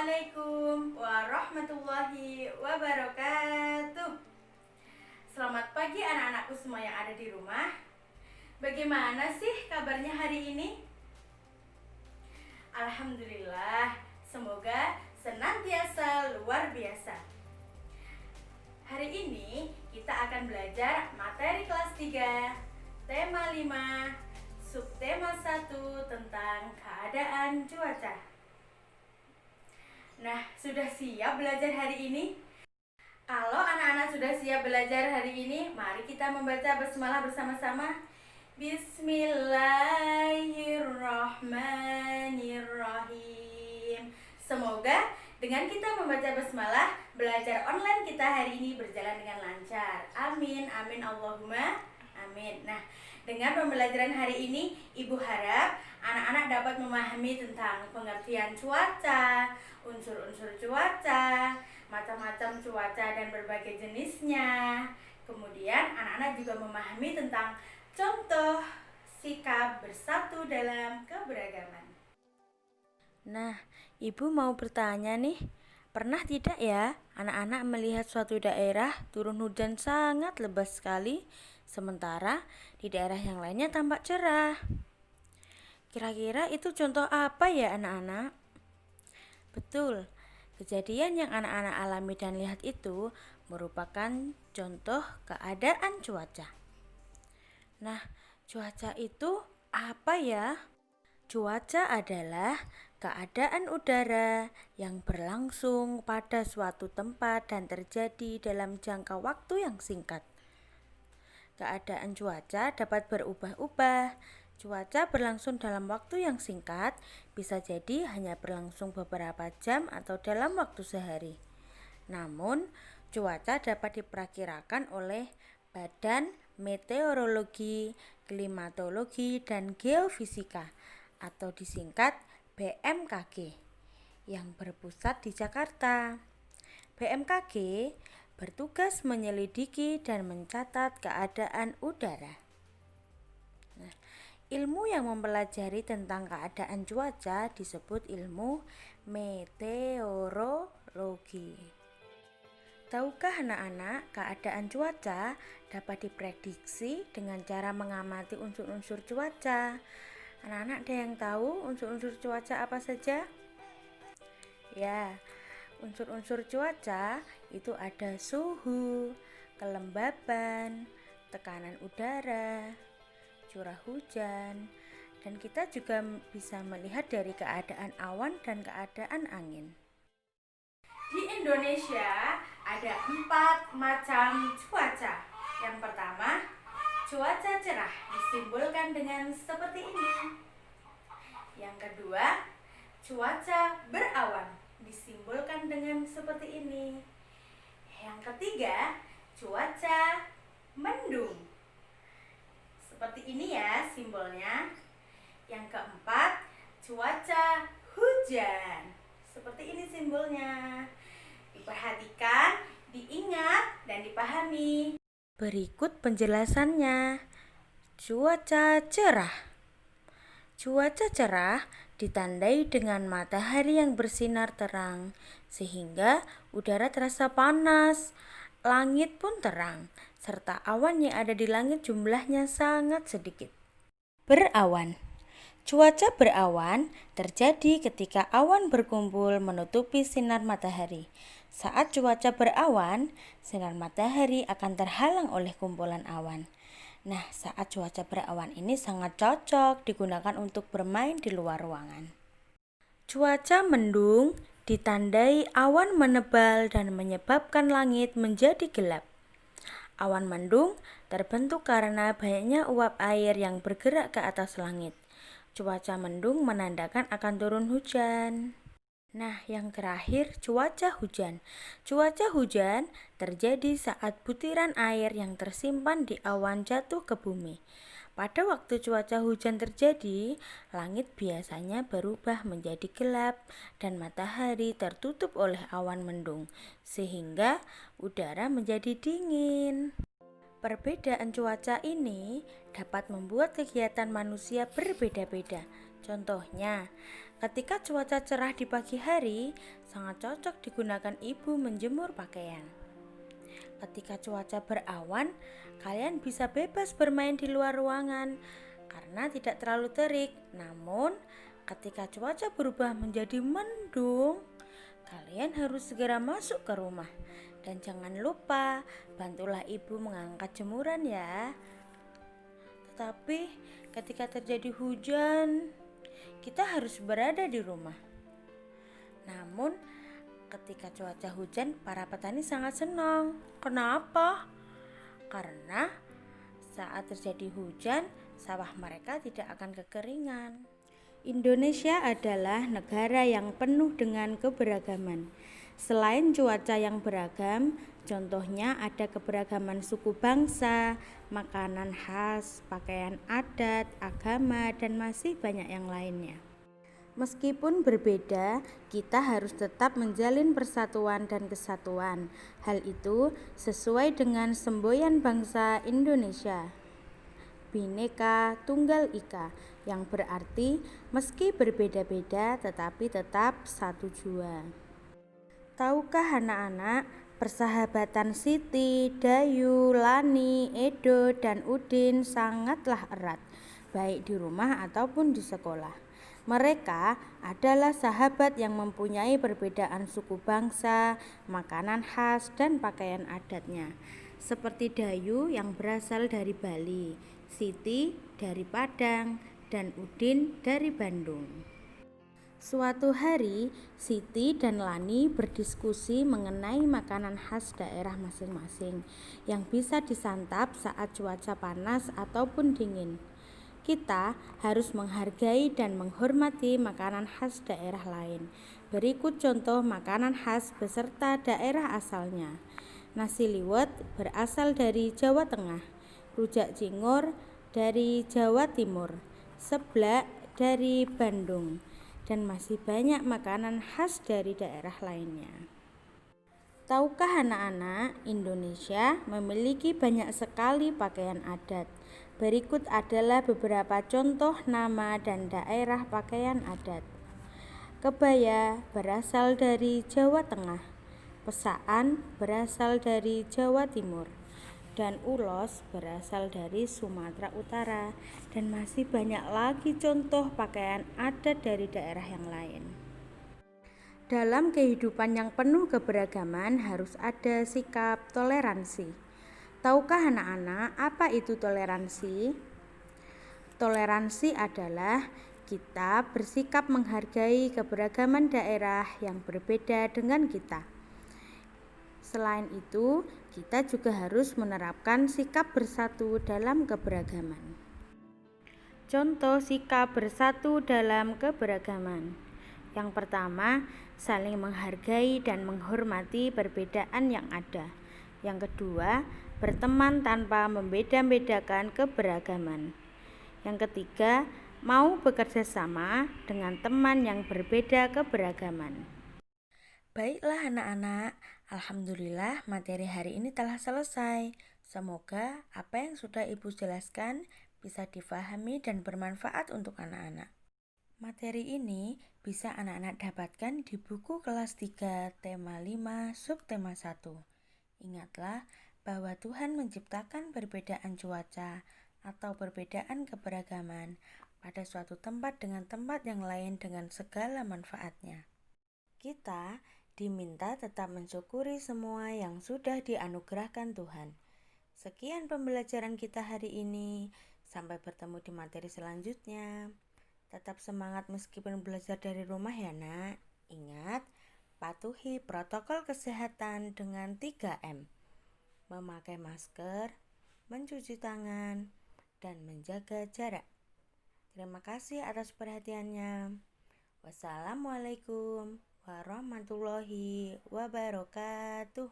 Assalamualaikum warahmatullahi wabarakatuh. Selamat pagi anak-anakku semua yang ada di rumah. Bagaimana sih kabarnya hari ini? Alhamdulillah, semoga senantiasa luar biasa. Hari ini kita akan belajar materi kelas 3, tema 5, subtema 1 tentang keadaan cuaca. Nah, sudah siap belajar hari ini? Kalau anak-anak sudah siap belajar hari ini, mari kita membaca basmalah bersama-sama. Bismillahirrahmanirrahim. Semoga dengan kita membaca basmalah, belajar online kita hari ini berjalan dengan lancar. Amin, amin, Allahumma amin. Nah, dengan pembelajaran hari ini, Ibu harap anak-anak dapat memahami tentang pengertian cuaca, unsur-unsur cuaca, macam-macam cuaca dan berbagai jenisnya. Kemudian anak-anak juga memahami tentang contoh sikap bersatu dalam keberagaman. Nah, Ibu mau bertanya nih, pernah tidak ya anak-anak melihat suatu daerah turun hujan sangat lebat sekali, sementara di daerah yang lainnya tampak cerah? Kira-kira itu contoh apa ya anak-anak? Betul, kejadian yang anak-anak alami dan lihat itu merupakan contoh keadaan cuaca. Nah, cuaca itu apa ya? Cuaca adalah keadaan udara yang berlangsung pada suatu tempat dan terjadi dalam jangka waktu yang singkat. Keadaan cuaca dapat berubah-ubah. Cuaca berlangsung dalam waktu yang singkat, bisa jadi hanya berlangsung beberapa jam atau dalam waktu sehari. Namun, cuaca dapat diperkirakan oleh Badan Meteorologi, Klimatologi, dan Geofisika atau disingkat BMKG yang berpusat di Jakarta. BMKG bertugas menyelidiki dan mencatat keadaan udara. Nah, ilmu yang mempelajari tentang keadaan cuaca disebut ilmu meteorologi. Tahukah anak-anak, keadaan cuaca dapat diprediksi dengan cara mengamati unsur-unsur cuaca. Anak-anak ada yang tahu unsur-unsur cuaca apa saja? Ya, unsur-unsur cuaca itu ada suhu, kelembaban, tekanan udara, curah hujan, dan kita juga bisa melihat dari keadaan awan dan keadaan angin. Di Indonesia ada 4 macam cuaca. Yang pertama, cuaca cerah disimbolkan dengan seperti ini. Yang kedua, cuaca berawan disimbolkan dengan seperti ini. Yang ketiga, cuaca mendung. Seperti ini ya simbolnya. Yang keempat, cuaca hujan. Seperti ini simbolnya. Diperhatikan, diingat, dan dipahami. Berikut penjelasannya. Cuaca cerah. Cuaca cerah ditandai dengan matahari yang bersinar terang, sehingga udara terasa panas, langit pun terang, serta awan yang ada di langit jumlahnya sangat sedikit. Berawan. Cuaca berawan terjadi ketika awan berkumpul menutupi sinar matahari. Saat cuaca berawan, sinar matahari akan terhalang oleh kumpulan awan. Nah, saat cuaca berawan ini sangat cocok digunakan untuk bermain di luar ruangan. Cuaca mendung ditandai awan menebal dan menyebabkan langit menjadi gelap. Awan mendung terbentuk karena banyaknya uap air yang bergerak ke atas langit. Cuaca mendung menandakan akan turun hujan. Nah, yang terakhir cuaca hujan. Cuaca hujan terjadi saat butiran air yang tersimpan di awan jatuh ke bumi. Pada waktu cuaca hujan terjadi, langit biasanya berubah menjadi gelap dan matahari tertutup oleh awan mendung, sehingga udara menjadi dingin. Perbedaan cuaca ini dapat membuat kegiatan manusia berbeda-beda. Contohnya, Ketika cuaca cerah di pagi hari, sangat cocok digunakan ibu menjemur pakaian. Ketika cuaca berawan, kalian bisa bebas bermain di luar ruangan karena tidak terlalu terik. Namun, ketika cuaca berubah menjadi mendung, kalian harus segera masuk ke rumah. Dan jangan lupa, bantulah ibu mengangkat jemuran ya. Tetapi ketika terjadi hujan, kita harus berada di rumah. Namun, ketika cuaca hujan, para petani sangat senang. Kenapa? Karena saat terjadi hujan, sawah mereka tidak akan kekeringan. Indonesia adalah negara yang penuh dengan keberagaman. Selain cuaca yang beragam, contohnya ada keberagaman suku bangsa, makanan khas, pakaian adat, agama, dan masih banyak yang lainnya. Meskipun berbeda, kita harus tetap menjalin persatuan dan kesatuan. Hal itu sesuai dengan semboyan bangsa Indonesia, Bhinneka Tunggal Ika, yang berarti meski berbeda-beda tetapi tetap satu jua. Tahukah anak-anak, persahabatan Siti, Dayu, Lani, Edo, dan Udin sangatlah erat, baik di rumah ataupun di sekolah. Mereka adalah sahabat yang mempunyai perbedaan suku bangsa, makanan khas, dan pakaian adatnya. Seperti Dayu yang berasal dari Bali, Siti dari Padang, dan Udin dari Bandung. Suatu hari, Siti dan Lani berdiskusi mengenai makanan khas daerah masing-masing yang bisa disantap saat cuaca panas ataupun dingin. Kita harus menghargai dan menghormati makanan khas daerah lain. Berikut contoh makanan khas beserta daerah asalnya. Nasi liwet berasal dari Jawa Tengah, rujak cingur dari Jawa Timur, seblak dari Bandung, dan masih banyak makanan khas dari daerah lainnya. Tahukah anak-anak, Indonesia memiliki banyak sekali pakaian adat. Berikut adalah beberapa contoh nama dan daerah pakaian adat. Kebaya berasal dari Jawa Tengah, pesaan berasal dari Jawa Timur, dan ulos berasal dari Sumatera Utara, dan masih banyak lagi contoh pakaian adat dari daerah yang lain. Dalam kehidupan yang penuh keberagaman harus ada sikap toleransi. Tahukah anak-anak apa itu toleransi? Toleransi adalah kita bersikap menghargai keberagaman daerah yang berbeda dengan kita. Selain itu, kita juga harus menerapkan sikap bersatu dalam keberagaman. Contoh sikap bersatu dalam keberagaman. Yang pertama, saling menghargai dan menghormati perbedaan yang ada. Yang kedua, berteman tanpa membeda-bedakan keberagaman. Yang ketiga, mau bekerja sama dengan teman yang berbeda keberagaman. Baiklah anak-anak, alhamdulillah materi hari ini telah selesai. Semoga apa yang sudah Ibu jelaskan bisa difahami dan bermanfaat untuk anak-anak. Materi ini bisa anak-anak dapatkan di buku kelas 3 tema 5 subtema 1. Ingatlah bahwa Tuhan menciptakan perbedaan cuaca atau perbedaan keberagaman pada suatu tempat dengan tempat yang lain dengan segala manfaatnya. Kita diminta tetap mensyukuri semua yang sudah dianugerahkan Tuhan. Sekian pembelajaran kita hari ini. Sampai bertemu di materi selanjutnya. Tetap semangat meskipun belajar dari rumah ya nak. Ingat, patuhi protokol kesehatan dengan 3M. Memakai masker, mencuci tangan, dan menjaga jarak. Terima kasih atas perhatiannya. Wassalamualaikum warahmatullahi wabarakatuh.